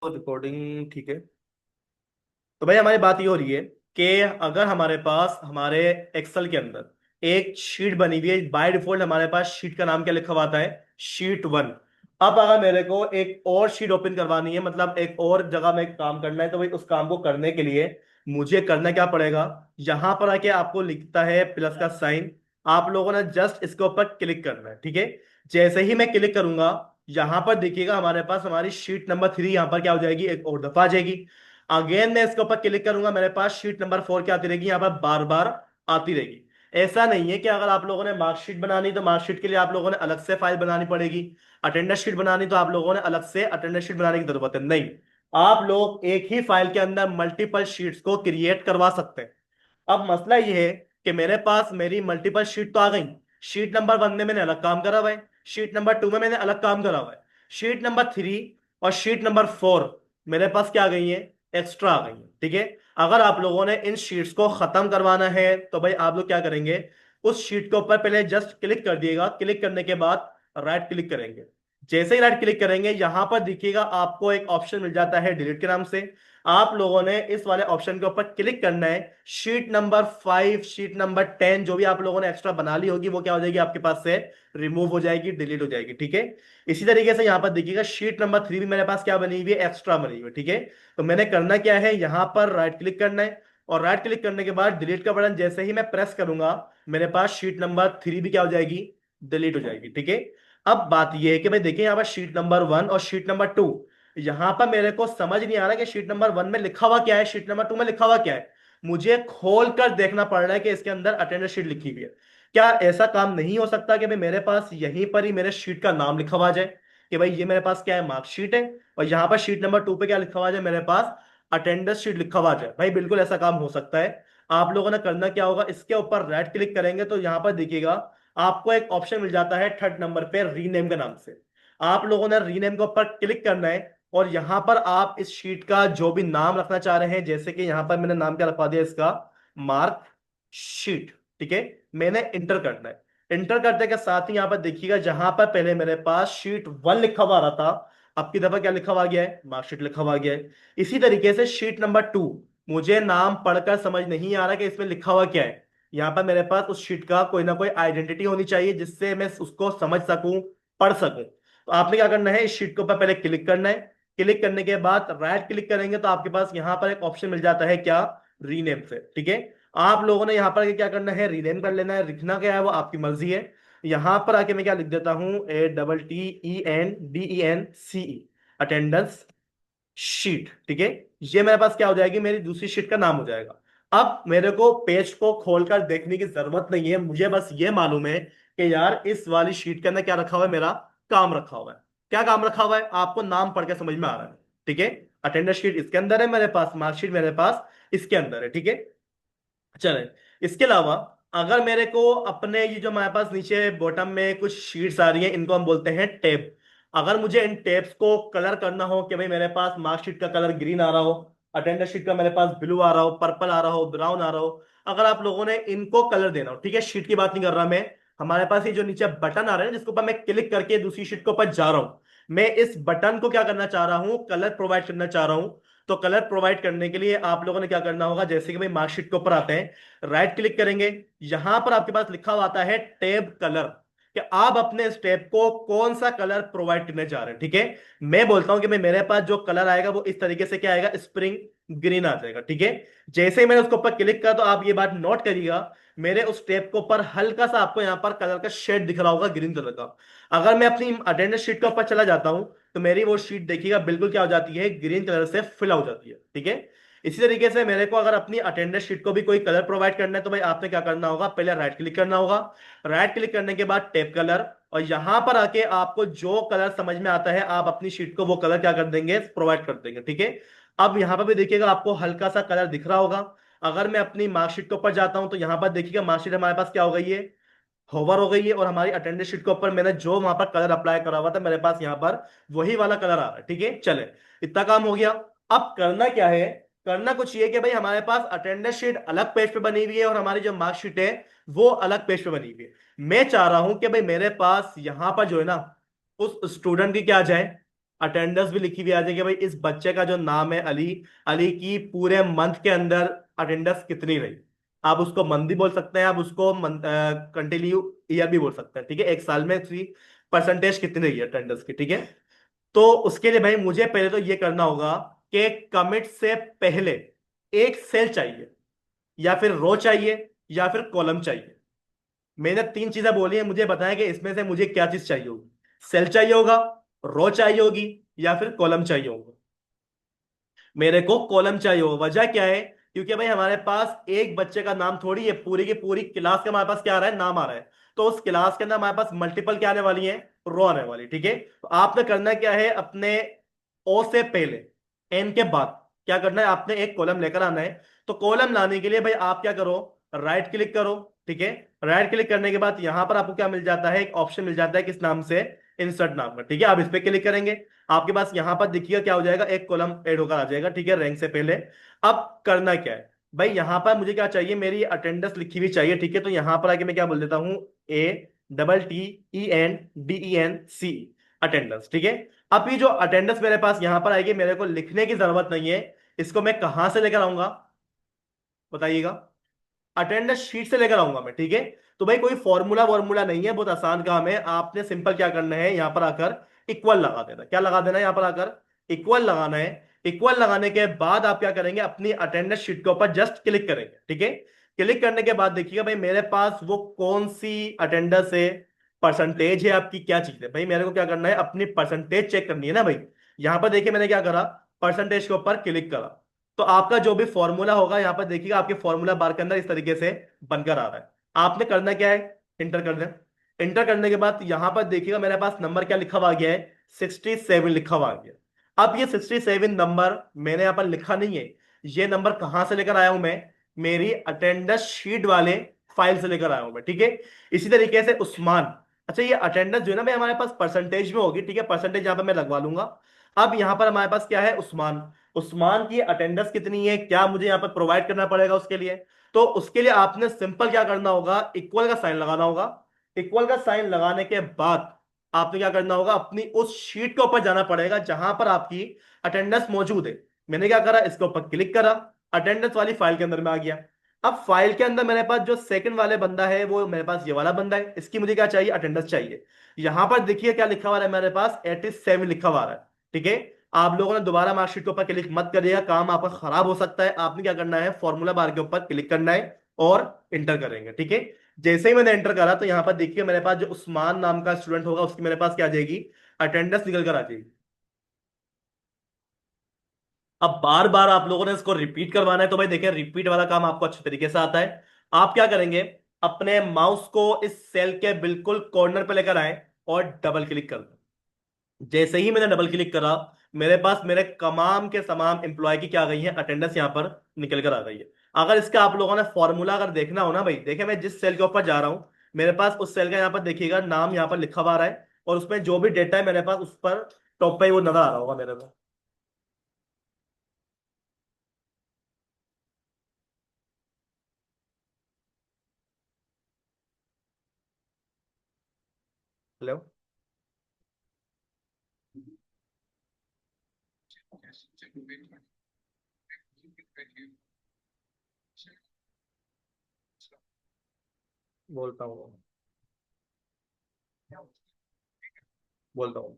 Recording ठीक है। तो भाई हमारी बात ये हो रही है कि अगर हमारे पास हमारे एक्सेल के अंदर एक शीट बनी हुई है, बाय डिफॉल्ट हमारे पास शीट का नाम क्या लिखा हुआ आता है, शीट वन। अब अगर मेरे को एक और शीट ओपन करवानी है, मतलब एक और जगह में काम करना है, तो भाई उस काम को करने के लिए मुझे करना क्या पड़ेगा, यहां पर आके आपको लिखता है प्लस का साइन। आप लोगों ने जस्ट इसके ऊपर क्लिक करना है, ठीक है। जैसे ही मैं क्लिक करूंगा, यहां पर देखिएगा हमारे पास हमारी शीट नंबर 3 यहां पर क्या हो जाएगी, एक और दफा आ जाएगी। अगेन मैं इसके ऊपर क्लिक करूंगा, मेरे पास शीट नंबर 4 क्या आती रहेगी, यहाँ पर बार बार आती रहेगी। ऐसा नहीं है कि अगर आप लोगों ने मार्कशीट बनानी तो मार्कशीट के लिए आप लोगों ने अलग से फाइल बनानी पड़ेगी, अटेंडेंस शीट बनानी तो आप लोगों ने अलग से अटेंडेंस शीट बनाने की जरूरत है, नहीं। आप लोग एक ही फाइल के अंदर मल्टीपल शीट्स को क्रिएट करवा सकते हैं। अब मसला ये है कि मेरे पास मेरी मल्टीपल शीट तो आ गई। शीट नंबर 1 में मैंने अलग काम करा हुआ है, शीट नंबर 2 में मैंने अलग काम करा हुआ है, शीट नंबर 3 और शीट नंबर 4 मेरे पास क्या आ गई है, एक्स्ट्रा आ गई है, ठीक है। अगर आप लोगों ने इन शीट्स को खत्म करवाना है तो भाई आप लोग क्या करेंगे, उस शीट के ऊपर पहले जस्ट क्लिक कर दिएगा, क्लिक करने के बाद राइट क्लिक करेंगे। जैसे ही राइट क्लिक करेंगे, यहां पर दिखिएगा आपको एक ऑप्शन मिल जाता है डिलीट के नाम से। आप लोगों ने इस वाले ऑप्शन के ऊपर क्लिक करना है। शीट नंबर 5, शीट नंबर 10 जो भी आप लोगों ने एक्स्ट्रा बना ली होगी वो क्या हो जाएगी, आपके पास से रिमूव हो जाएगी, डिलीट हो जाएगी, ठीक है। इसी तरीके से यहां पर देखिएगा शीट नंबर 3 भी मेरे पास क्या बनी हुई है, एक्स्ट्रा बनी हुई है, ठीक है। तो मैंने करना क्या है, यहां पर राइट क्लिक करना है, और राइट क्लिक करने के बाद डिलीट का बटन जैसे ही मैं प्रेस करूंगा, मेरे पास शीट नंबर 3 भी क्या हो जाएगी, डिलीट हो जाएगी, ठीक है। अब बात यह है कि भाई देखिए यहाँ पर शीट नंबर 1 और शीट नंबर 2, यहां पर मेरे को समझ नहीं आ रहा कि शीट नंबर 1 में लिखा हुआ क्या है, शीट नंबर 2 में लिखा हुआ क्या है। मुझे खोल कर देखना पड़ रहा है कि इसके अंदर अटेंडेंस शीट लिखी हुई है। क्या ऐसा काम नहीं हो सकता कि भाई मेरे पास यहीं पर ही मेरे शीट का नाम लिखा हुआ जाए कि भाई ये मेरे पास क्या है, मार्कशीट है, और यहां पर शीट नंबर 2 पे क्या लिखा हुआ जाए, मेरे पास अटेंडेंस शीट लिखा हुआ जाए। भाई बिल्कुल ऐसा काम हो सकता है। आप लोगों ने करना क्या होगा, इसके ऊपर राइट क्लिक करेंगे तो यहां पर देखिएगा आपको एक ऑप्शन मिल जाता है थर्ड नंबर पे रीनेम के नाम से। आप लोगों ने रीनेम के ऊपर क्लिक करना है, और यहां पर आप इस शीट का जो भी नाम रखना चाह रहे हैं, जैसे कि यहां पर मैंने नाम क्या रखवा दिया इसका, मार्क शीट, ठीक है। मैंने इंटर करना है। इंटर करने के साथ ही यहां पर देखिएगा जहां पर पहले मेरे पास शीट 1 लिखा हुआ रहा था, अब की दफा क्या लिखा हुआ गया है, मार्कशीट लिखा हुआ गया है। इसी तरीके से शीट नंबर 2, मुझे नाम पढ़कर समझ नहीं आ रहा कि इसमें लिखा हुआ क्या है। यहां पर मेरे पास उस शीट का कोई ना कोई आइडेंटिटी होनी चाहिए जिससे मैं उसको समझ सकूं, पढ़ सकूं। तो आपने क्या करना है, इस शीट के ऊपर पहले क्लिक करना है। क्लिक करने के बाद राइट क्लिक करेंगे तो आपके पास यहां पर एक ऑप्शन मिल जाता है क्या, रीनेम से, ठीक है। आप लोगों ने यहां पर क्या करना है, रीनेम कर लेना है, लिखना क्या है वो आपकी मर्जी है। यहां पर आके मैं क्या लिख देता हूं, ATTENDENCE, अटेंडेंस शीट, ठीक है। ये मेरे पास क्या हो जाएगी, मेरी दूसरी शीट का नाम हो जाएगा। अब मेरे को पेज को खोलकर देखने की जरूरत नहीं है, मुझे बस ये मालूम है कि यार इस वाली शीट के अंदर क्या रखा हुआ है, मेरा काम रखा हुआ है। क्या काम रखा हुआ है आपको नाम पढ़ के समझ में आ रहा है, ठीक है। अटेंडेंस शीट इसके अंदर है मेरे पास, मार्कशीट मेरे पास इसके अंदर है, ठीक है। चले, इसके अलावा अगर मेरे को अपने ये जो हमारे पास नीचे बॉटम में कुछ शीट्स आ रही हैं, इनको हम बोलते हैं टैब। अगर मुझे इन टैब्स को कलर करना हो कि भाई मेरे पास मार्कशीट का कलर ग्रीन आ रहा हो, अटेंडेंस शीट का मेरे पास ब्लू आ रहा हो, पर्पल आ रहा हो, ब्राउन आ रहा हो, अगर आप लोगों ने इनको कलर देना हो, ठीक है, शीट की बात नहीं कर रहा मैं। हमारे पास ये जो नीचे बटन आ रहा है ना, जिसके ऊपर मैं क्लिक करके दूसरी शीट के ऊपर जा रहा हूं, मैं इस बटन को क्या करना चाह रहा हूं, कलर प्रोवाइड करना चाह रहा हूं। तो कलर प्रोवाइड करने के लिए आप लोगों ने क्या करना होगा, जैसे कि भाई मार्कशीट के ऊपर आते हैं, राइट क्लिक करेंगे, यहां पर आपके पास लिखा हुआ आता है टैब कलर, कि आप अपने इस टैब को कौन सा कलर प्रोवाइड करने जा रहे हैं, ठीक है। मैं बोलता हूं कि भाई मेरे पास जो कलर आएगा वो इस तरीके से क्या आएगा, स्प्रिंग ग्रीन आ जाएगा, ठीक है। जैसे ही मैंने उसके ऊपर क्लिक किया तो आप ये बात नोट करिएगा, मेरे उस टैब के ऊपर हल्का सा आपको यहां पर कलर का शेड दिख रहा होगा, ग्रीन कलर का। अगर मैं अपनी अटेंडेंस शीट के ऊपर चला जाता हूं तो मेरी वो शीट देखिएगा बिल्कुल क्या हो जाती है, ग्रीन कलर से फिल हो जाती है, ठीक है। इसी तरीके से मेरे को अगर अपनी अटेंडेंस शीट को भी कोई कलर प्रोवाइड करना है तो भाई आपने क्या करना होगा, पहले राइट क्लिक करना होगा। राइट क्लिक करने के बाद टेप कलर, और यहां पर आके आपको जो कलर समझ में आता है आप अपनी शीट को वो कलर क्या कर देंगे, प्रोवाइड कर देंगे, ठीक है। अब यहां पर भी देखिएगा आपको हल्का सा कलर दिख रहा होगा। अगर मैं अपनी मार्कशीट के ऊपर जाता हूं तो यहां पर देखिएगा मार्कशीट हमारे पास क्या हो गई है, होवर हो गई है, और हमारी अटेंडेंस शीट के ऊपर मैंने जो वहां पर कलर अप्लाई करा हुआ था मेरे पास यहाँ पर वही वाला कलर आ रहा है, ठीक है। चले, इतना काम हो गया। अब करना क्या है, करना कुछ ये कि भाई हमारे पास अटेंडेंस शीट अलग पेज पे बनी हुई है और हमारी जो मार्कशीट है वो अलग पेज पे बनी हुई है। मैं चाह रहा हूं कि भाई मेरे पास यहां पर जो है ना, उस स्टूडेंट की क्या आ जाए, अटेंडेंस भी लिखी हुई आ जाएगी भाई, इस बच्चे का जो नाम है अली, अली की पूरे मंथ के अंदर अटेंडेंस कितनी रही। आप उसको मंथ भी बोल सकते हैं, आप उसको कंटिन्यू ईयर भी बोल सकते हैं, ठीक है, एक साल में उसकी परसेंटेज कितनी रही है अटेंडेंस की, ठीक है। तो उसके लिए भाई मुझे पहले तो ये करना होगा कि कमिट से पहले एक सेल चाहिए, या फिर रो चाहिए, या फिर कॉलम चाहिए। मैंने तीन चीजें बोली हैं, मुझे बताया कि इसमें से मुझे क्या चीज चाहिए होगी। सेल चाहिए होगा, रो चाहिए होगी, या फिर कॉलम चाहिए होगा। मेरे को कॉलम चाहिए होगा, वजह क्या है, क्योंकि भाई हमारे पास एक बच्चे का नाम थोड़ी है, पूरी की पूरी क्लास का हमारे पास क्या आ रहा है, नाम आ रहा है। तो उस क्लास के अंदर हमारे पास मल्टीपल क्या आने वाली है, रो आने वाली, ठीक है। तो आपने करना क्या है, अपने ओ से पहले एन के बाद क्या करना है, आपने एक कॉलम लेकर आना है। तो कॉलम लाने के लिए भाई आप क्या करो, राइट क्लिक करो, ठीक है। राइट क्लिक करने के बाद यहां पर आपको क्या मिल जाता है, एक ऑप्शन मिल जाता है, किस नाम से, इंसर्ट नाम का, ठीक है। आप इस पे क्लिक करेंगे, आपके पास यहां पर देखिएगा क्या हो जाएगा, एक कॉलम ऐड होकर आ जाएगा, ठीक है, रैंक से पहले। अब करना क्या है भाई, यहां पर मुझे क्या चाहिए, मेरी अटेंडेंस लिखी हुई चाहिए, ठीक है। तो यहां पर आके मैं क्या बोल देता हूं, ATTENDENC, अटेंडेंस, ठीक है। अब ये जो अटेंडेंस मेरे पास यहां पर आएगी, मेरे को लिखने की जरूरत नहीं है। इसको मैं कहां से लेकर आऊंगा, बताइएगा। अटेंडेंस शीट से लेकर आऊंगा मैं, ठीक है। तो भाई कोई फॉर्मूला वॉर्मूला नहीं है, बहुत आसान काम है। आपने सिंपल क्या करना है, यहां पर आकर इक्वल लगा देना। क्या लगा देना है यहां पर आकर, इक्वल लगाना है। इक्वल लगाने के बाद आप क्या करेंगे, अपनी अटेंडेंस शीट के ऊपर जस्ट क्लिक करेंगे, ठीक है। क्लिक करने के बाद देखिएगा भाई मेरे पास वो कौन सी अटेंडेंस है, परसेंटेज है आपकी, क्या चीज है भाई। मेरे को क्या करना है, अपनी परसेंटेज चेक करनी है ना भाई। यहां पर देखिए मैंने क्या करा, परसेंटेज के ऊपर क्लिक करा। तो आपका जो भी फॉर्मूला होगा यहां पर देखिएगा, आपके फॉर्मूला बार के अंदर इस तरीके से बनकर आ रहा है। आपने करना क्या है, इंटर कर दें। इंटर करने के बाद यहां पर देखिएगा मेरे पास नंबर क्या लिखा हुआ आ गया है, 67 लिखा हुआ आ गया। अब ये 67 नंबर मैंने यहां पर लिखा नहीं है, ये नंबर कहां से लेकर आया हूं मैं, मेरी अटेंडेंस शीट वाले फाइल से लेकर आया हूं मैं, ठीक है। इसी तरीके से उस्मान, अच्छा ये अटेंडेंस जो है ना भाई हमारे पास परसेंटेज में होगी, ठीक है, परसेंटेज यहां पर मैं लगवा लूंगा। अब यहां पर हमारे पास क्या है, उस्मान, उस्मान की अटेंडेंस कितनी है, क्या मुझे यहाँ पर प्रोवाइड करना पड़ेगा उसके लिए। तो उसके लिए आपने सिंपल क्या करना होगा, इक्वल का साइन लगाना होगा। इक्वल का साइन लगाने के बाद आपने क्या करना होगा, अपनी उस शीट के ऊपर जाना पड़ेगा जहां पर आपकी अटेंडेंस मौजूद है। मैंने क्या करा, इसके ऊपर क्लिक करा, अटेंडेंस वाली फाइल के अंदर में आ गया। अब फाइल के अंदर मेरे पास जो सेकंड वाले बंदा है, वो मेरे पास ये वाला बंदा है, इसकी मुझे क्या चाहिए, अटेंडेंस चाहिए। यहां पर देखिए क्या लिखा हुआ है, मेरे पास 87 लिखा हुआ है, ठीक है। आप लोगों ने दोबारा मार्कशीट के ऊपर क्लिक मत करिएगा, काम आपका खराब हो सकता है। आपने क्या करना है, फॉर्मूला बार के ऊपर क्लिक करना है और इंटर करेंगे, ठीक है। जैसे ही मैंने एंटर करा तो यहाँ पर देखिए मेरे पास जो उस्मान नाम का स्टूडेंट होगा उसकी मेरे पास क्या आ जाएगी, अटेंडेंस निकल कर आ जाएगी। अब बार बार आप लोगों ने इसको रिपीट करवाना है, तो भाई देखिए रिपीट वाला काम आपको अच्छे तरीके से आता है। आप क्या करेंगे, अपने माउस को इस सेल के बिल्कुल कॉर्नर पे लेकर आए और डबल क्लिक कर दो। जैसे ही मैंने डबल क्लिक करा, मेरे पास मेरे तमाम के तमाम एम्प्लॉय की क्या आ गई है, अटेंडेंस यहाँ पर निकल कर आ गई है। अगर इसका आप लोगों ने फॉर्मूला अगर देखना हो ना भाई, देखिए मैं जिस सेल के ऊपर जा रहा हूं, मेरे पास उस सेल का यहाँ पर देखिएगा नाम यहाँ पर लिखा हुआ आ रहा है, और उसमें जो भी डेटा है मेरे पास उस पर टॉप पे ही वो नजर आ रहा होगा मेरे को। हेलो, बोलता हूँ, बोलता हूँ।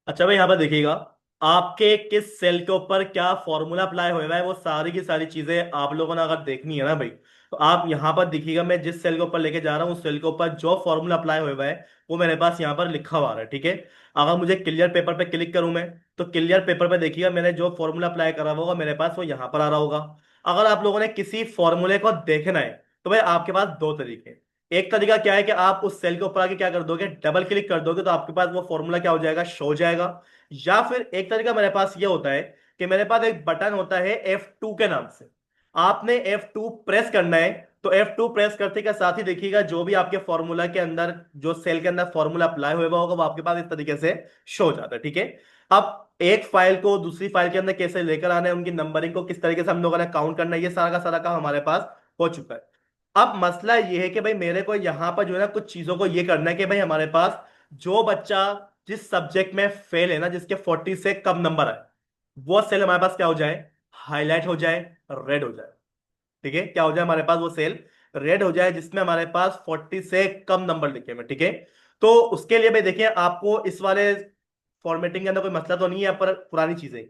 अच्छा भाई यहाँ पर देखिएगा, आपके किस सेल के ऊपर क्या फॉर्मूला अप्लाई हुआ है, वो सारी की सारी चीजें आप लोगों ने अगर देखनी है ना भाई, तो आप यहाँ पर देखिएगा, मैं जिस सेल के ऊपर लेके जा रहा हूँ उस सेल के ऊपर जो फॉर्मूला अप्लाई हुआ है वो मेरे पास यहाँ पर लिखा हुआ आ रहा है, ठीक है। अगर मुझे क्लियर पेपर पे क्लिक करूँ मैं, तो क्लियर पेपर पे देखिएगा मैंने जो फॉर्मूला अप्लाई करा हुआ होगा मेरे पास वो यहाँ पर आ रहा होगा। अगर आप लोगों ने किसी फॉर्मूले को देखना है, तो भाई आपके पास दो तरीके हैं। एक तरीका क्या है कि आप उस सेल के ऊपर आके क्या कर दोगे, डबल क्लिक कर दोगे, तो आपके पास वो फॉर्मूला क्या हो जाएगा, शो हो जाएगा। या फिर एक तरीका मेरे पास ये होता है कि मेरे पास एक बटन होता है F2 के नाम से, आपने F2 प्रेस करना है। तो F2 प्रेस करते के साथ ही देखिएगा जो भी आपके फॉर्मूला के अंदर, जो सेल के अंदर फॉर्मूला अप्लाई हुआ होगा वो आपके पास इस तरीके से शो हो जाता है, ठीक है। अब एक फाइल को दूसरी फाइल के अंदर कैसे लेकर आना है, उनकी नंबरिंग को किस तरीके से हम लोगों ने काउंट करना है, ये सारा का सारा काम हमारे पास हो चुका है। अब मसला ये है कि भाई मेरे को यहां पर जो है ना कुछ चीजों को ये करना है कि भाई हमारे पास जो बच्चा जिस सब्जेक्ट में फेल है ना, जिसके 40 से कम नंबर आए, वो सेल हमारे पास क्या हो जाए, हाईलाइट हो जाए, रेड हो जाए। ठीक है, क्या हो जाए हमारे पास वो सेल रेड हो जाए जिसमें हमारे पास 40 से कम नंबर लिखे हुए हैं। ठीक है, तो उसके लिए भाई देखिए, आपको इस वाले फॉर्मेटिंग के अंदर कोई मसला तो नहीं है, पर पुरानी चीजें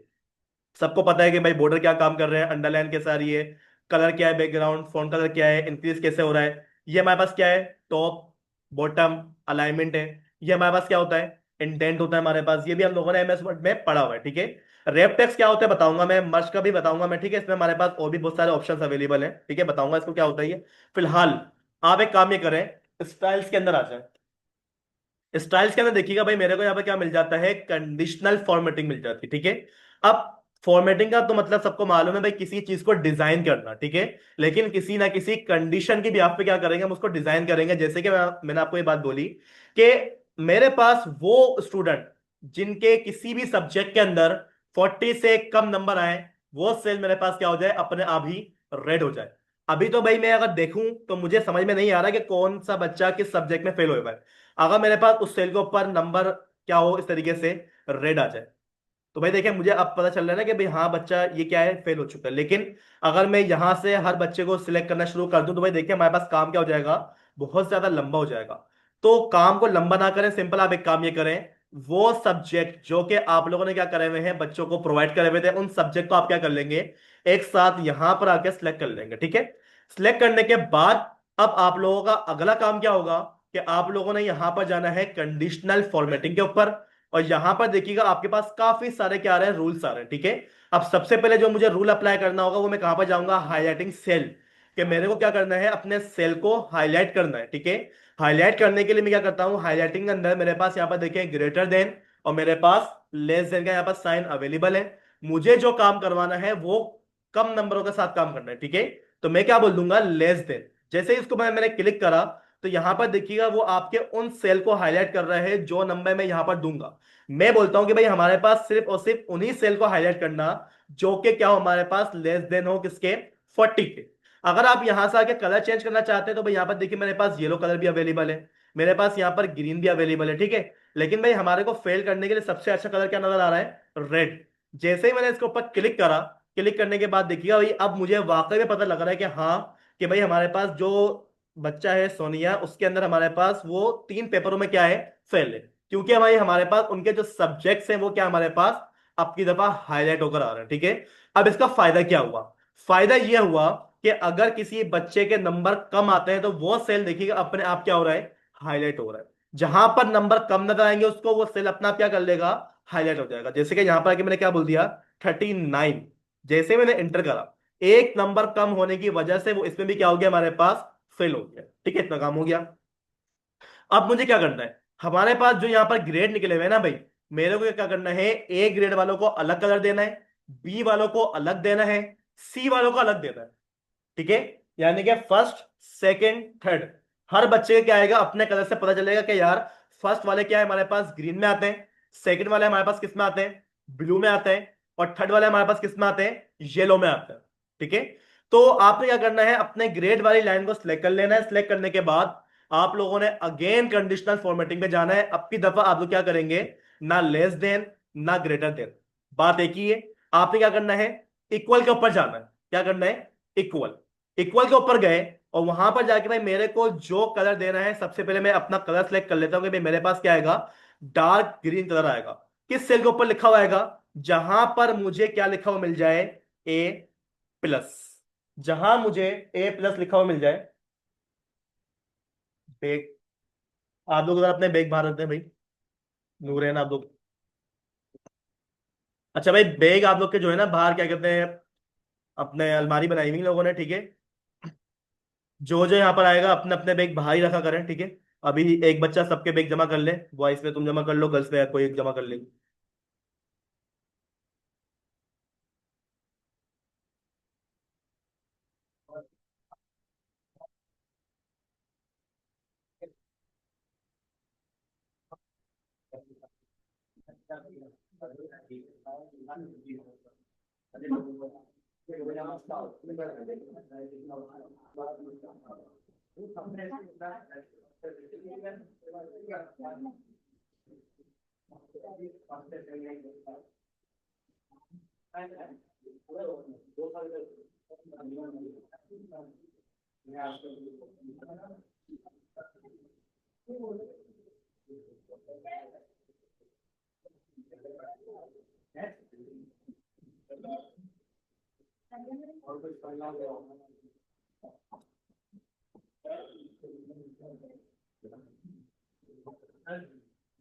सबको पता है कि भाई बॉर्डर क्या काम कर रहे हैं, अंडरलाइन कैसे आ रही है, कलर क्या है, बैकग्राउंड फॉन्ट कलर क्या है, इंक्रीज कैसे हो रहा है। ये हमारे पास क्या है, टॉप बॉटम अलाइनमेंट है। ये हमारे पास क्या होता है, इंडेंट होता है हमारे पास। ये भी हम लोगों ने एमएस वर्ड में पढ़ा हुआ है। ठीक है, रेप टेक्स्ट क्या होता है बताऊंगा मैं, मर्ज का भी बताऊंगा मैं। ठीक है, इसमें हमारे पास और भी बहुत सारे ऑप्शंस अवेलेबल हैं। ठीक है, बताऊंगा इसको क्या होता है ये। फिलहाल आप एक काम ये करें, स्टाइल्स के अंदर आ जाए। स्टाइल्स के अंदर देखिएगा भाई, मेरे को यहाँ पे क्या मिल जाता है, कंडीशनल फॉर्मेटिंग मिल जाती है। ठीक है, अब फॉर्मेटिंग का तो मतलब सबको मालूम है भाई, किसी चीज को डिजाइन करना। ठीक है, लेकिन किसी ना किसी कंडीशन की भी आप पे क्या करेंगे, हम उसको डिजाइन करेंगे। जैसे कि मैंने आपको ये बात बोली कि मेरे पास वो स्टूडेंट जिनके किसी भी सब्जेक्ट के अंदर 40 से कम नंबर आए, वो सेल मेरे पास क्या हो जाए, अपने आप ही रेड हो जाए। अभी तो भाई मैं अगर देखूं तो मुझे समझ में नहीं आ रहा कि कौन सा बच्चा किस सब्जेक्ट में फेल हुआ है। अगर मेरे पास उस सेल के ऊपर नंबर क्या हो इस तरीके से रेड आ जाए, तो भाई देखिए मुझे अब पता चल रहा है ना कि भाई हाँ बच्चा ये क्या है, फेल हो चुका है। लेकिन अगर मैं यहां से हर बच्चे को सिलेक्ट करना शुरू कर दूं तो भाई देखिए हमारे पास काम क्या हो जाएगा, बहुत ज्यादा लंबा हो जाएगा। तो काम को लंबा ना करें, सिंपल आप एक काम ये करें, वो सब्जेक्ट जो कि आप लोगों ने क्या करे हुए हैं, बच्चों को प्रोवाइड करे हुए थे, उन सब्जेक्ट को आप क्या कर लेंगे, एक साथ यहां पर आके सिलेक्ट कर लेंगे। ठीक है, सिलेक्ट करने के बाद अब आप लोगों का अगला काम क्या होगा कि आप लोगों ने यहां पर जाना है कंडीशनल फॉर्मेटिंग के ऊपर। और यहां पर देखिएगा आपके पास काफी सारे क्या आ रहे हैं, रूल्स आ रहे हैं। ठीक है, अब सबसे पहले जो मुझे रूल अप्लाई करना होगा वो मैं कहां पर जाऊंगा, हाईलाइटिंग सेल, कि मेरे को क्या करना है, अपने सेल को हाईलाइट करना है। ठीक है, हाईलाइट करने के लिए मैं क्या करता हूं, हाईलाइटिंग के अंदर मेरे पास यहां पर देखिए ग्रेटर देन और मेरे पास लेस देन का यहां पर साइन अवेलेबल है। मुझे जो काम करवाना है वो कम नंबरों के साथ काम करना है। ठीक है, तो मैं क्या बोल दूंगा, लेस देन। जैसे ही इसको मैंने क्लिक करा तो यहां पर देखिएगा वो आपके उन सेल को हाईलाइट कर रहा है जो नंबर मैं यहां पर दूंगा। मैं बोलता हूं कि भाई हमारे पास सिर्फ और सिर्फ उन्हीं सेल को हाईलाइट करना जो कि क्या हो, हमारे पास लेस देन हो किसके, 40 के। अगर आप यहां से आके कलर चेंज करना चाहते हैं तो भाई यहां पर देखिए मेरे पास येलो कलर भी अवेलेबल है, मेरे पास यहाँ पर ग्रीन भी अवेलेबल है। ठीक है, लेकिन भाई हमारे को फेल करने के लिए सबसे अच्छा कलर क्या नजर आ रहा है, रेड। जैसे ही मैंने इसके ऊपर क्लिक करा, क्लिक करने के बाद देखिएगा भाई अब मुझे वाकई में पता लग रहा है कि हाँ, कि भाई हमारे पास जो बच्चा है सोनिया, उसके अंदर हमारे पास वो 3 पेपरों में क्या है, फेल है। क्योंकि हमारे पास उनके जो सब्जेक्ट्स हैं वो क्या हमारे पास अब की दफा हाईलाइट होकर आ रहे हैं। ठीक है, अब इसका फायदा क्या हुआ, फायदा यह हुआ कि अगर किसी बच्चे के नंबर कम आते हैं तो वो सेल देखिएगा अपने आप क्या हो रहा है, हाईलाइट हो रहा है। जहां पर नंबर कम नजर आएंगे उसको वो सेल अपना आप क्या कर लेगा, हाईलाइट हो जाएगा। जैसे कि यहां पर आके मैंने क्या बोल दिया, 39। जैसे मैंने एंटर करा, एक नंबर कम होने की वजह से वो इसमें भी क्या हो गया, हमारे पास फेल हो गया। ठीक है, इतना काम हो गया। अब मुझे क्या करना है, हमारे पास जो यहां पर ग्रेड निकले हुए हैं ना भाई, मेरे को क्या करना है, ए ग्रेड वालों को अलग कलर देना है, बी वालों को अलग देना है, सी वालों को अलग देना है। ठीक है, यानी कि फर्स्ट सेकंड थर्ड, हर बच्चे का क्या आएगा, अपने कलर से पता चलेगा कि यार फर्स्ट वाले क्या है, हमारे पास ग्रीन में आते हैं, सेकंड वाले हमारे पास किस में आते हैं, ब्लू में आते हैं, और थर्ड वाले हमारे पास किस में आते हैं, येलो में आते हैं। ठीक है, तो आपने क्या करना है, अपने ग्रेड वाली लाइन को सिलेक्ट कर लेना है। सिलेक्ट करने के बाद आप लोगों ने अगेन कंडीशनल फॉर्मेटिंग पे जाना है। अब की दफा आप लोग क्या करेंगे, ना लेस देन ना ग्रेटर देन, बात एक ही है। आपने क्या करना है, इक्वल के ऊपर जाना है। क्या करना है, इक्वल। इक्वल के ऊपर गए और वहां पर जाके भाई मेरे को जो कलर देना है, सबसे पहले मैं अपना कलर सेलेक्ट कर लेता हूं कि भाई मेरे पास क्या आएगा, डार्क ग्रीन कलर आएगा। किस सेल के ऊपर लिखा हुआ आएगा, जहां पर मुझे क्या लिखा हुआ मिल जाए, ए प्लस। जहां मुझे ए प्लस लिखा हुआ मिल जाए, बेग, आप लोग अगर अपने बैग बाहर रखते हैं भाई, नूर है ना आप लोग। अच्छा भाई, बैग आप लोग के जो है ना बाहर क्या कहते हैं, अपने अलमारी बनाई हुई लोगों ने। ठीक है, जो जो यहाँ पर आएगा अपने अपने बैग बाहर ही रखा करें। ठीक है, अभी एक बच्चा सबके बैग जमा कर ले, बॉयज में तुम जमा कर लो, गर्ल्स में कोई एक जमा कर ले।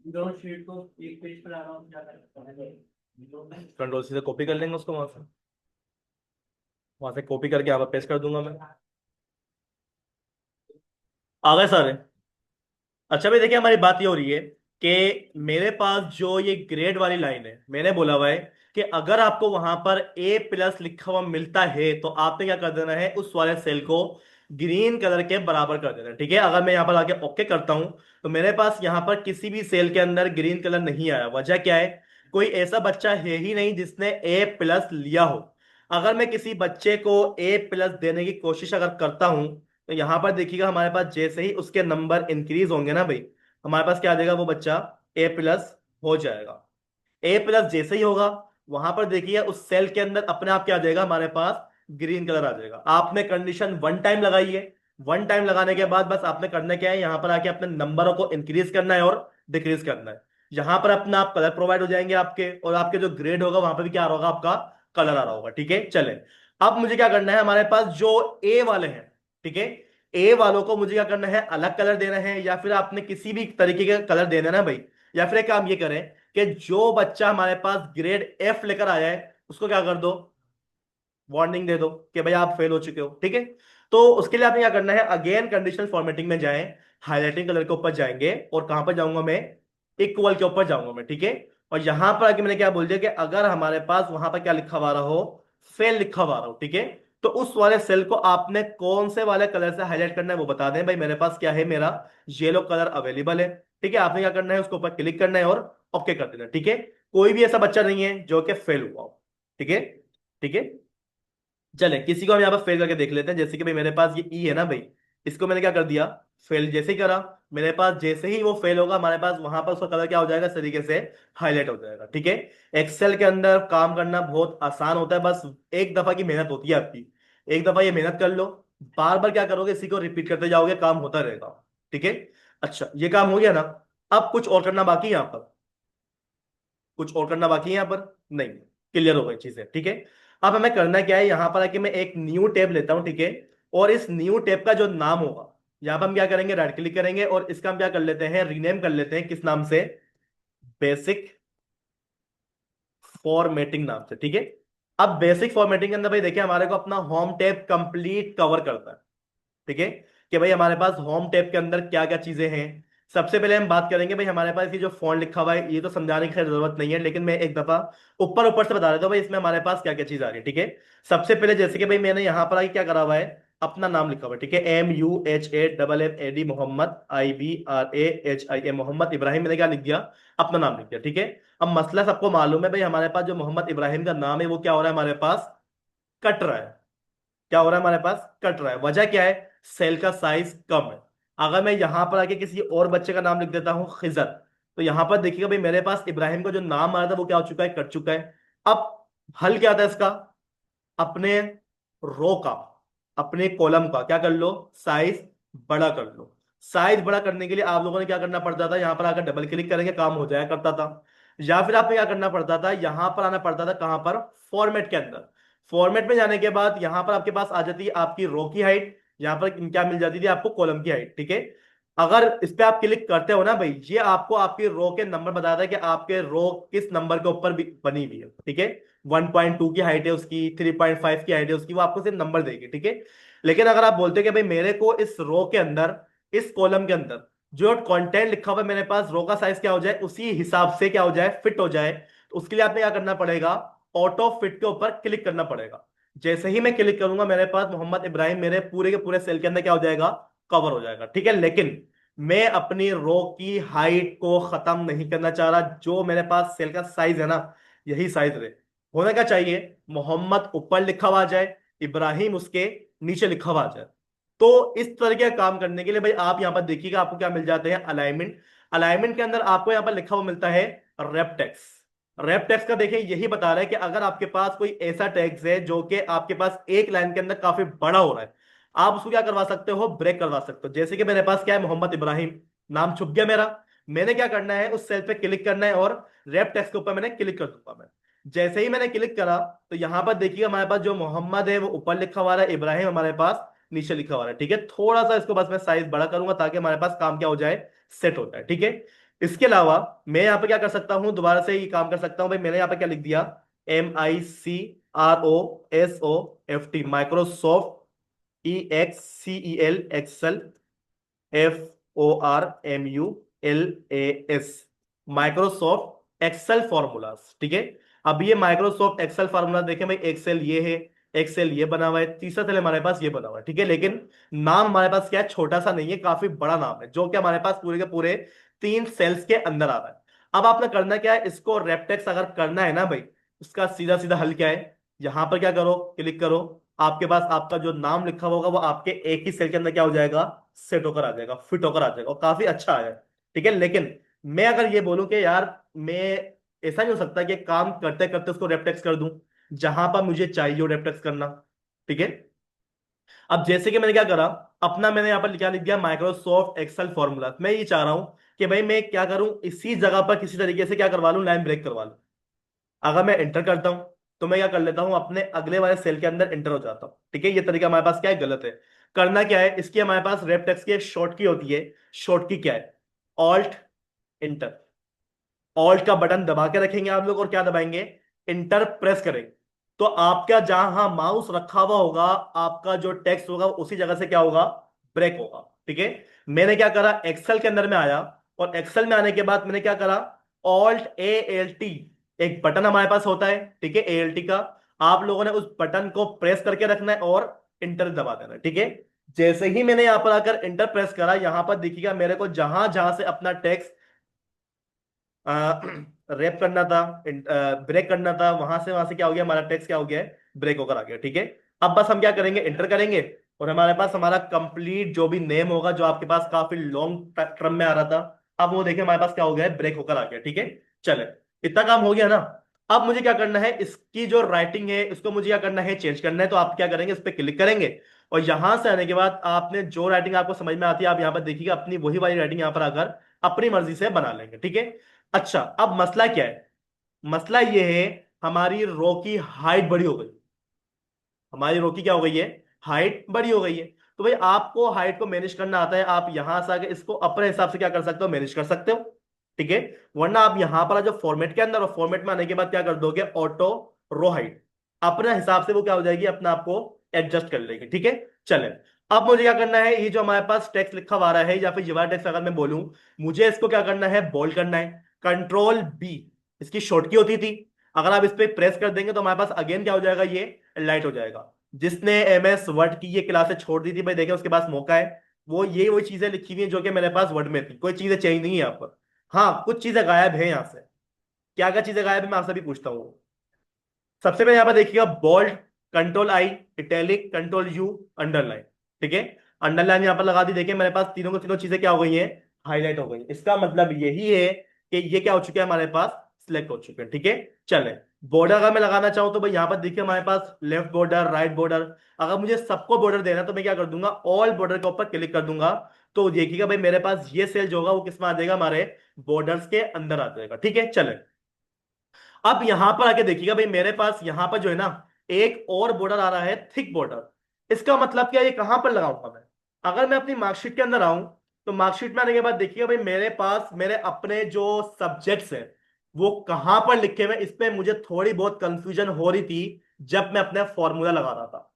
दोनों शीट को एक पेज पर आराम से कंट्रोल सी से कॉपी कर लेंगे उसको, वहां से कॉपी करके यहाँ पर पेस्ट कर दूंगा मैं। आ गए सारे? अच्छा भाई देखिए, हमारी बात ये हो रही है कि मेरे पास जो ये ग्रेड वाली लाइन है, मैंने बोला हुआ है कि अगर आपको वहां पर ए प्लस लिखा हुआ मिलता है तो आपने क्या कर देना है, उस वाले सेल को ग्रीन कलर के बराबर कर देना है। ठीक है, अगर मैं यहाँ पर आके ओके करता हूं तो मेरे पास यहाँ पर किसी भी सेल के अंदर ग्रीन कलर नहीं आया। वजह क्या है? कोई ऐसा बच्चा है ही नहीं जिसने ए प्लस लिया हो। अगर मैं किसी बच्चे को ए प्लस देने की कोशिश अगर करता हूं तो यहां पर देखिएगा, हमारे पास जैसे ही उसके नंबर इंक्रीज होंगे ना भाई, हमारे पास क्या आ जाएगा, वो बच्चा ए प्लस हो जाएगा। ए प्लस जैसे ही होगा, वहां पर देखिए उस सेल के अंदर अपने आप क्या आ जाएगा, हमारे पास ग्रीन कलर आ जाएगा। आपने कंडीशन वन टाइम लगाई है। वन टाइम लगाने के बाद बस आपने करना क्या है, यहां पर आके अपने नंबरों को इंक्रीज करना है और डिक्रीज करना है। यहां पर अपना आप कलर प्रोवाइड हो जाएंगे आपके, और आपके जो ग्रेड होगा वहां पर भी क्या आ रहा होगा, आपका कलर आ रहा होगा। ठीक है, चले। अब मुझे क्या करना है, हमारे पास जो ए वाले हैं, ठीक है, ए वालों को मुझे क्या करना है, अलग कलर देना है, या फिर आपने किसी भी तरीके का कलर देना है ना भाई। या फिर एक काम ये करें कि जो बच्चा हमारे पास ग्रेड एफ लेकर आया है उसको क्या कर दो, वार्निंग दे दो कि भाई आप फेल हो चुके हो। ठीक है, तो उसके लिए आपने क्या करना है, अगेन कंडीशनल फॉर्मेटिंग में जाएं, हाईलाइटिंग कलर के ऊपर जाएंगे, और कहां पर जाऊंगा मैं, इक्वल के ऊपर जाऊंगा मैं। ठीक है, और यहां पर आके मैंने क्या बोल दिया कि अगर हमारे पास वहां पर क्या लिखा हुआ रहा हो, फेल लिखा हुआ रहा हो, ठीक है, तो उस वाले सेल को आपने कौन से वाले कलर से हाईलाइट करना है वो बता दें। भाई मेरे पास क्या है, मेरा येलो कलर अवेलेबल है। ठीक है, आपने क्या करना है, उसके ऊपर क्लिक करना है और ओके कर देना। ठीक है, कोई भी ऐसा बच्चा नहीं है जो कि फेल हुआ हो। ठीक है, ठीक है, चले किसी को हम यहाँ पर फेल करके देख लेते हैं। जैसे कि भाई मेरे पास ये ई है ना भाई, इसको मैंने क्या कर दिया, फेल जैसे ही करा, मेरे पास जैसे ही वो फेल होगा, हमारे पास वहां पर उसका कलर क्या हो जाएगा, इस तरीके से हाईलाइट हो जाएगा। ठीक है, एक्सेल के अंदर काम करना बहुत आसान होता है, बस एक दफा की मेहनत होती है आपकी। एक दफा ये मेहनत कर लो, बार बार क्या करोगे, इसी को रिपीट करते जाओगे, काम होता रहेगा। ठीक है, अच्छा ये काम हो गया ना। अब कुछ और करना बाकी है यहाँ पर, कुछ और करना बाकी है यहाँ पर, नहीं, क्लियर हो गई चीजें। ठीक है, अब हमें करना क्या है, यहां पर आके मैं एक न्यू टैब लेता हूं। ठीक है, और इस न्यू टैब का जो नाम होगा, यहां पर हम क्या करेंगे, राइट क्लिक करेंगे और इसका हम क्या कर लेते हैं, रीनेम कर लेते हैं, किस नाम से, बेसिक फॉर्मेटिंग नाम से। ठीक है, अब बेसिक फॉर्मेटिंग के अंदर भाई देखिए, हमारे को अपना होम टैब कंप्लीट कवर करता है। ठीक है, कि भाई हमारे पास होम टैब के अंदर क्या क्या चीजें हैं। सबसे पहले हम बात करेंगे भाई, हमारे पास ये जो फॉन्ट लिखा हुआ है ये तो समझाने की खैर जरूरत नहीं है, लेकिन मैं एक दफा ऊपर ऊपर से बता देता हूँ भाई, इसमें हमारे पास क्या क्या चीज आ रही है। ठीक है, सबसे पहले जैसे कि भाई मैंने यहाँ पर आगे क्या करा हुआ है, अपना नाम लिखा हुआ है। ठीक है, MUHAMMAD मोहम्मद, IBRAHIM मोहम्मद इब्राहिम, मैंने क्या लिख दिया, अपना नाम लिख दिया। ठीक है, अब मसला सबको मालूम है भाई, हमारे पास जो मोहम्मद इब्राहिम का नाम है वो क्या हो रहा है, हमारे पास कट रहा है। क्या हो रहा है, हमारे पास कट रहा है। वजह क्या है, सेल का साइज कम है। अगर मैं यहां पर आके किसी और बच्चे का नाम लिख देता हूं, खिजर, तो यहां पर देखिएगा भाई मेरे पास इब्राहिम का जो नाम आ रहा था वो क्या हो चुका है, कट चुका है। अब हल क्या था इसका, अपने रो का, अपने कॉलम का क्या कर लो, साइज बड़ा कर लो। साइज बड़ा करने के लिए आप लोगों ने क्या करना पड़ता था, यहां पर आकर डबल क्लिक करेंगे काम हो जाया करता था, या फिर आपको क्या करना पड़ता था, यहां पर आना पड़ता था, कहां पर, फॉर्मेट के अंदर। फॉर्मेट में जाने के बाद यहां पर आपके पास आ जाती है आपकी रो की हाइट, यहां पर क्या मिल जाती थी आपको, कॉलम की हाइट। ठीक है, अगर इस पे आप क्लिक करते हो ना भाई, ये आपको आपकी रो के नंबर बताता है कि आपके रो किस नंबर के ऊपर बनी हुई है। ठीक है, 1.2 की हाइट है उसकी, 3.5 की हाइट है उसकी, वो आपको सिर्फ नंबर देगी। ठीक है, लेकिन अगर आप बोलते हैं कि भाई मेरे को इस रो के अंदर, इस कॉलम के अंदर जो कंटेंट लिखा हुआ है मेरे पास, रो का साइज क्या हो जाए, उसी हिसाब से क्या हो जाए, फिट हो जाए, तो उसके लिए आपने क्या करना पड़ेगा, ऑटो फिट के ऊपर क्लिक करना पड़ेगा। जैसे ही मैं क्लिक करूंगा, मेरे पास मोहम्मद इब्राहिम मेरे पूरे के पूरे सेल के अंदर क्या हो जाएगा, कवर हो जाएगा। ठीक है, लेकिन मैं अपनी रो की हाइट को खत्म नहीं करना चाह रहा, जो मेरे पास सेल का साइज है ना, यही साइज रहे। होना क्या चाहिए, मोहम्मद ऊपर लिखा हुआ आ जाए, इब्राहिम उसके नीचे लिखा हुआ आ जाए। तो इस तरीके का काम करने के लिए भाई आप यहां पर देखिएगा आपको क्या मिल जाते हैं, अलाइनमेंट। अलाइनमेंट के अंदर आपको यहां पर लिखा हुआ मिलता है रेप टेक्स। रेप टेक्स का देखिए यही बता रहा है कि अगर आपके पास कोई ऐसा टेक्स है जो कि आपके पास एक लाइन के अंदर काफी बड़ा हो रहा है, आप उसको क्या करवा सकते हो, ब्रेक करवा सकते हो। जैसे कि मेरे पास क्या है, मोहम्मद इब्राहिम नाम छुप गया मेरा, मैंने क्या करना है, उस सेल पे क्लिक करना है और रेप टेक्स्ट के ऊपर मैंने क्लिक कर दूंगा मैं। जैसे ही मैंने क्लिक करा तो यहां पर देखिएगा हमारे पास जो मोहम्मद है वो ऊपर लिखा हुआ है, इब्राहिम हमारे पास नीचे लिखा हुआ है। ठीक है, थोड़ा सा इसको बस मैं साइज बड़ा करूंगा ताकि हमारे पास काम क्या हो जाए, सेट हो जाए। ठीक है, इसके अलावा मैं यहाँ पे क्या कर सकता हूँ, दोबारा से ये काम कर सकता हूँ भाई। मैंने यहाँ पे क्या लिख दिया, MICROSOFT, Microsoft, Excel, FORMULAS, Microsoft Excel formulas. ठीक है, अब ये माइक्रोसॉफ्ट एक्सेल फॉर्मूला देखें भाई, एक्सेल ये है, एक्सेल ये बना हुआ है, तीसरा सेल हमारे पास ये बना हुआ है। ठीक है, लेकिन नाम हमारे पास क्या है, छोटा सा नहीं है, काफी बड़ा नाम है, जो कि हमारे पास पूरे के पूरे 3 सेल्स के अंदर आ रहा है। अब आपने करना क्या है, इसको रेपटेक्स अगर करना है ना भाई, उसका सीधा सीधा हल क्या है, यहां पर क्या करो, क्लिक करो, आपके पास आपका जो नाम लिखा होगा वो आपके एक ही सेल के अंदर क्या हो जाएगा, सेट होकर आ जाएगा, फिट होकर आ जाएगा, और काफी अच्छा आया। ठीक है, लेकिन मैं अगर ये बोलूं कि यार मैं, ऐसा नहीं हो सकता कि काम करते करते उसको रेपटेक्स कर दूं जहां पर मुझे चाहिए वो रेपटेक्स करना। ठीक है, अब जैसे कि मैंने क्या करा, अपना मैंने यहाँ पर क्या लिख दिया, माइक्रोसॉफ्ट एक्सेल फॉर्मूला। मैं ये चाह रहा हूं कि भाई मैं क्या करूं, इसी जगह पर किसी तरीके से क्या करवा लूं, लाइन ब्रेक करवा लूं। अगर मैं एंटर करता हूं तो मैं क्या कर लेता हूं, अपने अगले वाले सेल के अंदर एंटर हो जाता हूं। ठीक है, ये तरीका हमारे पास क्या है, गलत है। करना क्या है, इसकी हमारे पास रेप टेक्स्ट की एक शॉर्ट की होती है। शॉर्ट की क्या है, ऑल्ट इंटर। ऑल्ट का बटन दबा के रखेंगे आप लोग और क्या दबाएंगे, इंटर प्रेस करेंगे। तो आपका जहां माउस रखा हुआ होगा, आपका जो टेक्स्ट होगा उसी जगह से क्या होगा, ब्रेक होगा। ठीक है, मैंने क्या करा, एक्सेल के अंदर में आया, और एक्सेल में आने के बाद मैंने क्या करा, ऑल्ट ALT, एक बटन हमारे पास होता है। ठीक है, ALT का, आप लोगों ने उस बटन को प्रेस करके रखना है और इंटर दबा देना है। ठीक है, जैसे ही मैंने यहां पर आकर इंटर प्रेस करा, यहां पर देखिएगा मेरे को जहां जहां से अपना टेक्स्ट रैप करना था, ब्रेक करना था, वहां से क्या हो गया, हमारा टेक्स्ट क्या हो गया है, ब्रेक होकर आ गया। ठीक है, अब बस हम क्या करेंगे, एंटर करेंगे, और हमारे पास हमारा कंप्लीट जो भी नेम होगा, जो आपके पास काफी लॉन्ग टर्म में आ रहा था, अब वो देखिए हमारे पास क्या हो गया है, ब्रेक होकर आ गया। ठीक है, चले, इतना काम हो गया ना। अब मुझे क्या करना है, इसकी जो राइटिंग है इसको मुझे क्या करना है, चेंज करना है। तो आप क्या करेंगे, इस पर क्लिक करेंगे, और यहां से आने के बाद आपने जो राइटिंग आपको समझ में आती है, आप यहां पर देखिएगा अपनी वही वाली राइटिंग यहां पर आकर अपनी मर्जी से बना लेंगे। ठीक है, अच्छा, अब मसला क्या है, मसला ये है, हमारी रो की हाइट बड़ी हो गई। हमारी रो की क्या हो गई है, हाइट बड़ी हो गई है। तो भाई आपको हाइट को मैनेज करना आता है, आप यहां से आके इसको अपने हिसाब से क्या कर सकते हो, मैनेज कर सकते हो। ठीक है, वरना आप यहां पर जो फॉर्मेट के अंदर, और फॉर्मेट में आने के बाद क्या कर दोगे, ऑटो रो हाइट, अपने हिसाब से वो क्या हो जाएगी, अपने आप को एडजस्ट कर लेगी। ठीक है, चले, अब मुझे क्या करना है, ये जो हमारे पास टेक्स्ट लिखा हुआ रहा है, या फिर ये वाला टेक्स्ट अगर मैं बोलूं, मुझे इसको क्या करना है, बोल्ड करना है। कंट्रोल B इसकी शॉर्ट की होती थी, अगर आप इस पे प्रेस कर देंगे तो हमारे पास अगेन क्या हो जाएगा, ये लाइट हो जाएगा। जिसने MS वर्ड की ये क्लासें छोड़ दी थी भाई, देखें उसके पास मौका है, वो चीजें लिखी हुई हैं जो कि मेरे पास वर्ड में थी, कोई चीजें चेंज नहीं है यहाँ पर। हाँ, कुछ चीजें गायब है यहाँ से। क्या क्या चीजें गायब है, मैं आपसे भी पूछता हूँ। सबसे पहले यहाँ पर देखिएगा, bold, control I, italic, control U, underline. ठीक है, अंडरलाइन यहाँ पर लगा दी, देखिए मेरे पास तीनों को तीनों चीजें क्या हो गई हैं, हाईलाइट हो गई। इसका मतलब यही है कि ये क्या हो चुका है, हमारे पास सिलेक्ट हो चुके हैं। ठीक है, चले, बॉर्डर अगर मैं लगाना चाहूं तो भाई यहाँ पर देखिए हमारे पास लेफ्ट बॉर्डर, राइट बॉर्डर। अगर मुझे सबको बॉर्डर देना तो मैं क्या कर दूंगा, ऑल बॉर्डर के ऊपर क्लिक कर दूंगा। तो देखिएगा भाई मेरे पास ये सेल जो होगा वो किसमें आ जाएगा, हमारे बॉर्डर्स के अंदर आ जाएगा। ठीक है, चले, अब यहां पर आके देखिएगा भाई मेरे पास यहां पर जो है ना, एक और बॉर्डर आ रहा है, थिक बॉर्डर। इसका मतलब क्या, ये कहां पर लगाऊंगा मैं, अगर मैं अपनी मार्कशीट के अंदर आऊं, तो मार्कशीट में आने के बाद देखिएगा भाई मेरे पास मेरे अपने जो सब्जेक्ट्स हैं वो कहां पर लिखे हुए हैं। इस पे मुझे थोड़ी बहुत कंफ्यूजन हो रही थी जब मैं अपना फॉर्मूला लगा रहा था।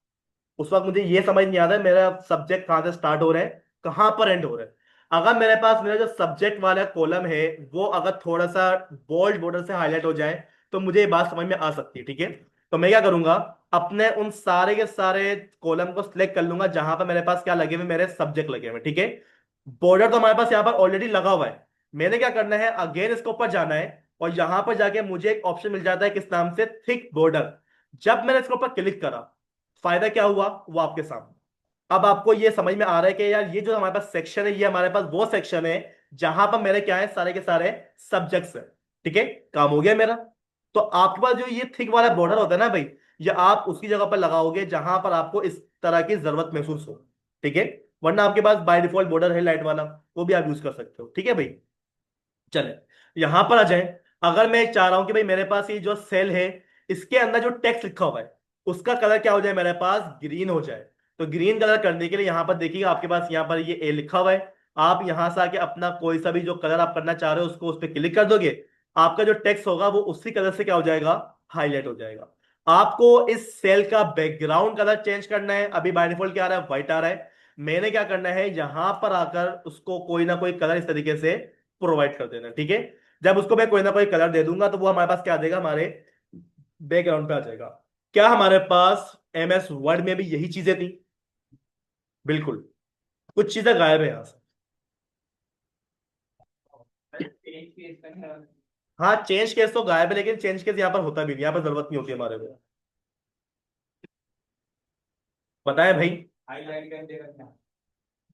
उस वक्त मुझे ये समझ नहीं आता है मेरा सब्जेक्ट कहां से स्टार्ट हो रहे हैं, कहां पर एंड हो रहे हैं। अगर मेरे पास मेरा जो सब्जेक्ट वाला कॉलम है वो अगर थोड़ा सा बोल्ड बॉर्डर से हाईलाइट हो जाए तो मुझे ये बात समझ में आ सकती है। ठीक है, तो मैं क्या करूंगा, अपने उन सारे के सारे कॉलम को सिलेक्ट कर लूंगा जहां पर मेरे पास क्या लगे हुए, मेरे सब्जेक्ट लगे हुए। ठीक है, बॉर्डर तो हमारे पास यहाँ पर ऑलरेडी लगा हुआ है, मैंने क्या करना है, अगेन इसके ऊपर जाना है, और यहां पर जाके मुझे एक ऑप्शन मिल जाता है किस नाम से, थिक बॉर्डर। जब मैंने इसके ऊपर क्लिक करा, फायदा क्या हुआ वो आपके सामने। अब आपको ये समझ में आ रहा है कि यार ये जो हमारे पास सेक्शन है, ये हमारे पास वो सेक्शन है जहां पर मेरे क्या है, सारे के सारे सब्जेक्ट्स है। ठीक है, काम हो गया मेरा। तो आपके पास जो ये थिक वाला बॉर्डर होता है ना भाई, ये आप उसकी जगह पर लगाओगे जहां पर आपको इस तरह की जरूरत महसूस हो। ठीक है, वरना आपके पास बाय डिफॉल्ट बॉर्डर है लाइट वाला, वो भी आप यूज कर सकते हो। ठीक है भाई, चले यहां पर आ जाए। अगर मैं चाह रहा हूं कि भाई मेरे पास ये जो सेल है, इसके अंदर जो टेक्स्ट लिखा हुआ है उसका कलर क्या हो जाए, मेरे पास ग्रीन हो जाए। तो ग्रीन कलर करने के लिए यहां पर देखिएगा, आपके पास यहां पर ये ए लिखा हुआ है। आप यहां से आके अपना कोई सा भी जो कलर आप करना चाह रहे हो उसको उस पर क्लिक कर दोगे, आपका जो टेक्स्ट होगा वो उसी कलर से क्या हो जाएगा, हाईलाइट हो जाएगा। आपको इस सेल का बैकग्राउंड कलर चेंज करना है। अभी बाय डिफॉल्ट क्या आ रहा है, व्हाइट आ रहा है। मैंने क्या करना है, यहां पर आकर उसको कोई ना कोई कलर इस तरीके से प्रोवाइड कर देना। ठीक है, जब उसको मैं कोई ना कोई कलर दे दूंगा तो वो हमारे पास क्या आ जाएगा, हमारे बैकग्राउंड पे आ जाएगा। क्या हमारे पास MS वर्ड में भी यही चीजें थी? बिल्कुल, कुछ चीजें गायब है यहां से। हाँ, चेंज केस तो गायब है, लेकिन चेंज केस यहाँ पर होता भी नहीं, यहाँ पर जरूरत नहीं होती हमारे को। पता है भाई,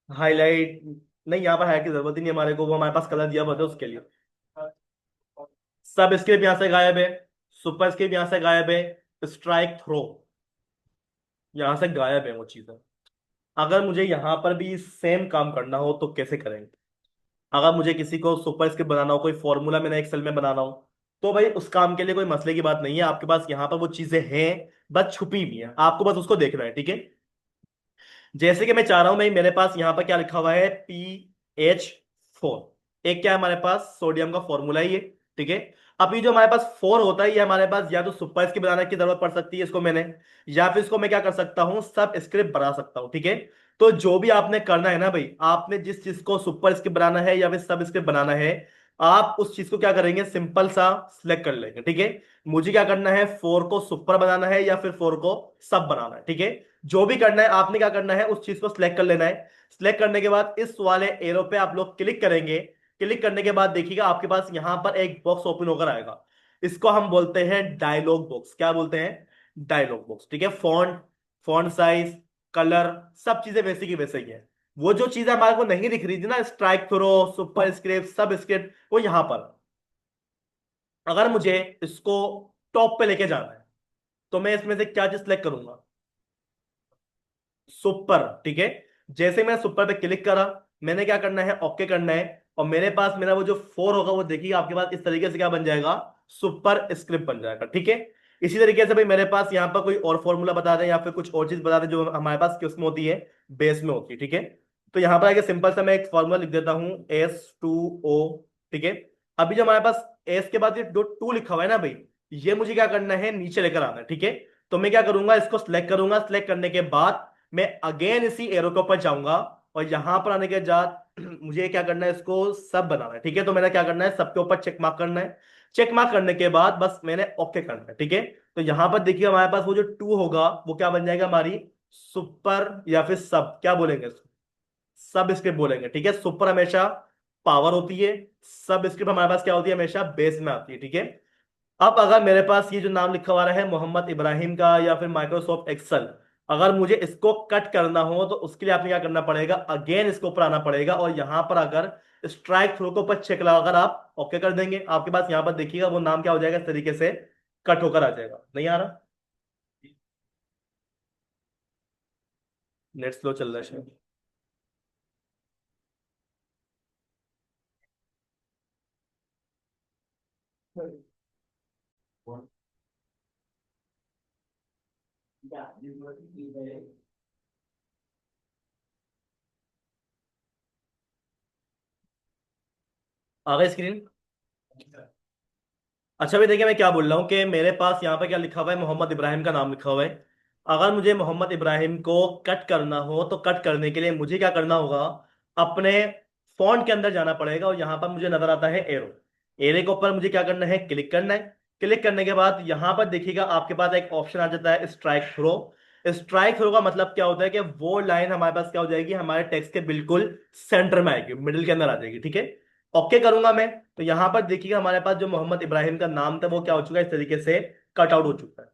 हाईलाइट नहीं, यहाँ पर है की जरूरत ही नहीं हमारे को, वो हमारे पास कलर दिया हुआ था उसके लिए। सब स्क्रिप्ट यहाँ से गायब है, सुपर स्क्रिप्ट यहाँ से गायब है, स्ट्राइक थ्रो यहाँ से गायब है वो चीजें। अगर मुझे यहां पर भी सेम काम करना हो तो कैसे करेंगे? अगर मुझे किसी को सुपर स्क्रिप्ट बनाना हो, कोई फॉर्मूला मैंने एक्सेल में बनाना हो, तो भाई उस काम के लिए कोई मसले की बात नहीं है, आपके पास यहाँ पर वो चीजें हैं, बस छुपी हुई है, आपको बस उसको देखना है। ठीक है, जैसे कि मैं चाह रहा हूं भाई, मेरे पास यहाँ पर क्या लिखा हुआ है, PH4, एक क्या है हमारे पास, सोडियम का फॉर्मूला ही है। ठीक है, अब ये जो हमारे पास 4 होता है, ये हमारे पास या तो सुपर स्क्रिप्ट बनाने की जरूरत पड़ सकती है इसको मैंने, या फिर इसको मैं क्या कर सकता हूँ, सब स्क्रिप्ट बना सकता हूँ। ठीक है, तो जो भी आपने करना है ना भाई, आपने जिस चीज को सुपर स्क्रिप्ट बनाना है या फिर सब स्क्रिप्ट बनाना है, आप उस चीज को क्या करेंगे, सिंपल सा सिलेक्ट कर लेंगे। ठीक है, मुझे क्या करना है, 4 को सुपर बनाना है या फिर 4 को सब बनाना है। ठीक है, जो भी करना है आपने क्या करना है, उस चीज को सिलेक्ट कर लेना है। सिलेक्ट करने के बाद इस वाले एरो पे आप लोग क्लिक करेंगे। क्लिक करने के बाद देखिएगा आपके पास यहां पर एक बॉक्स ओपन होकर आएगा, इसको हम बोलते हैं डायलॉग बॉक्स। क्या बोलते हैं, डायलॉग बॉक्स। ठीक है, फॉन्ट, फॉन्ट साइज, कलर, सब चीजें वैसी की वैसे ही है। वो जो चीजें हमारे को नहीं दिख रही थी ना, स्ट्राइक थ्रो, सुपर स्क्रिप्ट, सब स्क्रिप्ट, वो यहां पर। अगर मुझे इसको टॉप पे लेके जाना है तो मैं इसमें से क्या चीज सिलेक्ट करूंगा, सुपर। ठीक है, जैसे मैं सुपर पे क्लिक करा, मैंने क्या करना है, ओके करना है, और मेरे पास मेरा वो जो 4 होगा वो देखिए आपके पास इस तरीके से क्या बन जाएगा, सुपर स्क्रिप्ट बन जाएगा। ठीक है, इसी तरीके से भाई मेरे पास यहाँ पर कोई और फॉर्मूला बता दें या फिर कुछ और चीज बता दें जो हमारे पास किस में होती है, बेस में होती है। ठीक है, तो यहाँ पर आगे सिंपल सा मैं एक फॉर्मूला लिख देता हूँ, S2O। ठीक है, अभी जो हमारे पास एस के बाद ये जो टू लिखा हुआ है ना भाई, ये मुझे क्या करना है, नीचे लेकर आना है। ठीक है, तो मैं क्या करूंगा, इसको सिलेक्ट करूंगा। सिलेक्ट करने के बाद मैं अगेन इसी एरो के ऊपर जाऊंगा, और यहां पर आने के बाद मुझे क्या करना है, इसको सब बनाना है। ठीक है, तो मैंने क्या करना है, सबके ऊपर चेक मार्क करना है। चेक मार्क करने के बाद बस मैंने ओके करना है। ठीक है, तो यहां पर देखिए हमारे पास वो जो टू होगा वो क्या बन जाएगा, हमारी सुपर या फिर सब, क्या बोलेंगे इसको, सब स्क्रिप्ट बोलेंगे। ठीक है, सुपर हमेशा पावर होती है, सब स्क्रिप्ट हमारे पास क्या होती है, हमेशा बेस में आती है। ठीक है, अब अगर मेरे पास ये जो नाम लिखा हुआ है मोहम्मद इब्राहिम का या फिर माइक्रोसॉफ्ट एक्सेल, अगर मुझे इसको कट करना हो तो उसके लिए आपने क्या करना पड़ेगा, अगेन इसके ऊपर आना पड़ेगा, और यहां पर अगर स्ट्राइक थ्रो के ऊपर चेक लगाकर आप ओके कर देंगे, आपके पास यहां पर देखिएगा वो नाम क्या हो जाएगा, इस तरीके से कट होकर आ जाएगा। नहीं आ रहा, नेट स्लो चल रहा है शायद। आ गई स्क्रीन? अच्छा भाई देखिए, मैं क्या बोल रहा हूँ कि मेरे पास यहाँ पे क्या लिखा हुआ है, मोहम्मद इब्राहिम का नाम लिखा हुआ है। अगर मुझे मोहम्मद इब्राहिम को कट करना हो तो कट करने के लिए मुझे क्या करना होगा, अपने फॉन्ट के अंदर जाना पड़ेगा, और यहाँ पर मुझे नजर आता है एरो। एरो के ऊपर मुझे क्या करना है, क्लिक करना है। क्लिक करने के बाद यहाँ पर देखिएगा आपके पास एक ऑप्शन आ जाता है, स्ट्राइक थ्रो। स्ट्राइक थ्रो का मतलब क्या होता है कि वो लाइन हमारे पास क्या हो जाएगी, हमारे टेक्स्ट के बिल्कुल सेंटर में आएगी, मिडिल के अंदर आ जाएगी। ठीक है, ओके करूंगा मैं, तो यहां पर देखिएगा हमारे पास जो मोहम्मद इब्राहिम का नाम था वो क्या हो चुका है, इस तरीके से कट आउट हो चुका है।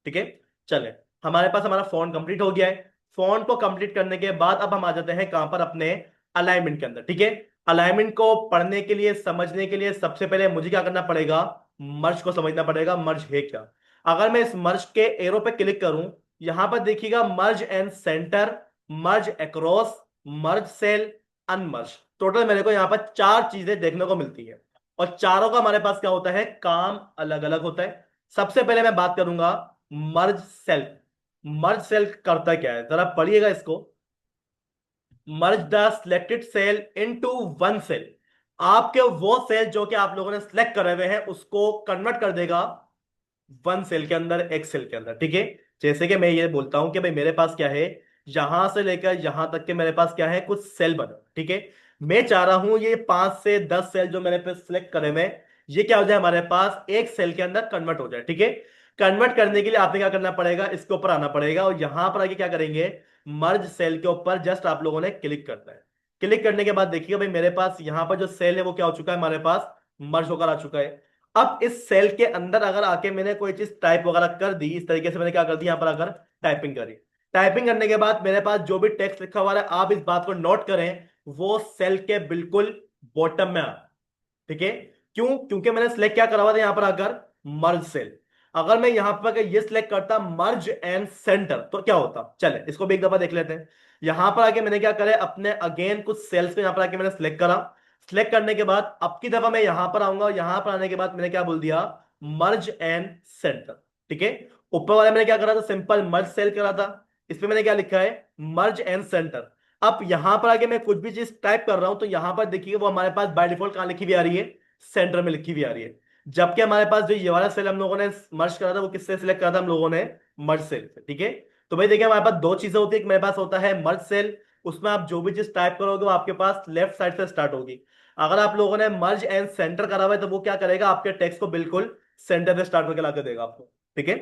ठीक है, चले, हमारे पास हमारा फॉन्ट कंप्लीट हो गया है। फॉन्ट को कंप्लीट करने के बाद अब हम आ जाते हैं कहां पर, अपने अलाइनमेंट के अंदर। ठीक है, अलाइनमेंट को पढ़ने के लिए, समझने के लिए सबसे पहले मुझे क्या करना पड़ेगा, मर्ज को समझना पड़ेगा, मर्ज है क्या। अगर मैं इस मर्ज के एरो पे क्लिक करूं, यहां पर देखिएगा merge and center, merge across, merge cell, unmerge. Total मेरे को यहां पर चार चीजें देखने को मिलती है, और चारों का हमारे पास क्या होता है, काम अलग अलग होता है। सबसे पहले मैं बात करूंगा मर्ज सेल। मर्ज सेल करता क्या है, जरा पढ़िएगा इसको। Merge the selected cell into one cell, आपके वो सेल जो कि आप लोगों ने सिलेक्ट करे हुए हैं उसको कन्वर्ट कर देगा वन सेल के अंदर, एक सेल के अंदर। ठीक है, जैसे कि मैं ये बोलता हूं कि भाई मेरे पास क्या है, यहां से लेकर यहां तक के मेरे पास क्या है, कुछ सेल बना। ठीक है, मैं चाह रहा हूं ये 5 से 10 सेल जो मैंने पे सिलेक्ट करे हुए हैं, ये क्या हो जाए हमारे पास एक सेल के अंदर कन्वर्ट हो जाए। ठीक है, कन्वर्ट करने के लिए आपने क्या करना पड़ेगा, इसके ऊपर आना पड़ेगा, और यहां पर आके क्या करेंगे, मर्ज सेल के ऊपर जस्ट आप लोगों ने क्लिक करना है। क्लिक करने के बाद देखिएगा भाई मेरे पास यहां पर जो सेल है वो क्या हो चुका है, हमारे पास मर्ज होकर आ चुका है। अब इस सेल के अंदर अगर आके मैंने कोई चीज टाइप वगैरह कर दी, इस तरीके से मैंने क्या कर दी, यहां पर अगर टाइपिंग करी, टाइपिंग करने के बाद मेरे पास जो भी टेक्स्ट लिखा हुआ है, आप इस बात को नोट करें, वो सेल के बिल्कुल बॉटम में आ। ठीक है, क्यों, क्योंकि मैंने सिलेक्ट क्या करा हुआ था यहां पर आकर, मर्ज सेल। अगर मैं यहां पर अगर ये सिलेक्ट करता मर्ज एंड सेंटर तो क्या होता, चले इसको भी एक दफा देख लेते हैं। यहां पर आके मैंने क्या करे, अपने अगेन कुछ सेल्स को यहां पर आके मैंने सिलेक्ट करा। सिलेक्ट करने के बाद अब की दफा मैं यहां पर आऊंगा, और यहां पर आने के बाद मैंने क्या बोल दिया, मर्ज एंड सेंटर। ठीक है, ऊपर वाले मैंने क्या करा था, सिंपल मर्ज सेल करा था, इसमें मैंने क्या लिखा है, मर्ज एंड सेंटर। अब यहां पर आके मैं कुछ भी चीज टाइप कर रहा हूं, तो यहां पर देखिए वो हमारे पास बाय डिफॉल्ट कहां लिखी हुई आ रही है, सेंटर में लिखी हुई आ रही है। जबकि हमारे पास जो ये वाला सेल हम लोगों ने मर्ज करा था वो किससे सिलेक्ट करा था हम लोगों ने, मर्ज सेल से। ठीक है, तो भाई देखिए हमारे पास दो चीजें होती है, एक मेरे पास होता है मर्ज सेल, उसमें आप जो भी चीज टाइप करोगे वो आपके पास लेफ्ट साइड से स्टार्ट होगी। अगर आप लोगों ने मर्ज एंड सेंटर करा हुआ है तो वो क्या करेगा, आपके टेक्स्ट को बिल्कुल सेंटर से स्टार्ट करके ला के देगा आपको। ठीक है,